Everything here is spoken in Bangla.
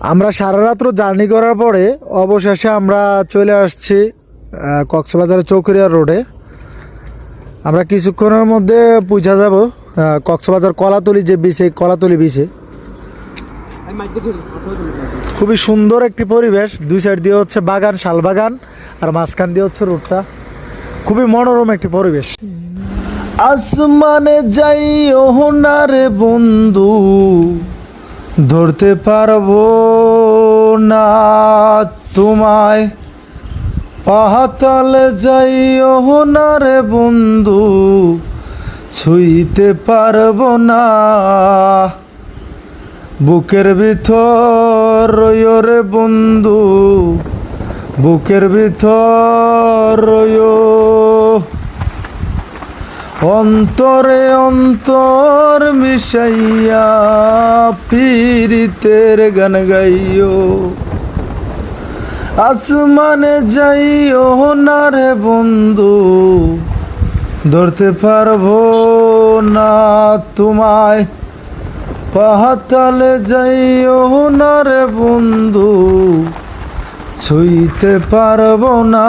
আমরা সারা রাত্র জার্নি করার পরে অবশেষে আমরা চলে আসছি কক্সবাজারের চৌকরিয়া রোডে। আমরা কিছুক্ষণের মধ্যে পৌঁছা যাব কক্সবাজার কলাতলি যে বিচ, এই কলাতলি বিচে। খুবই সুন্দর একটি পরিবেশ, দুই সাইড দিয়ে হচ্ছে বাগান, শাল বাগান, আর মাঝখান দিয়ে হচ্ছে রোডটা। খুবই মনোরম একটি পরিবেশ। আসমানে যাইও না রে বন্ধু, ধরতে পারবো না তোমায়। পাহাতালে যাইও না রে বন্ধু, ছুঁইতে পারবো না। বুকের ভিতর রইও রে বন্ধু, বুকের ভিতর রইও। অন্তরে অন্তর মিশাইয়া পীরিতের গান গাইও। আসমানে যাইও না রে বন্ধু, ধরতে পারবো না তোমায়। পাহাতালে যাইও না রে বন্ধু, ছুঁইতে পারবো না।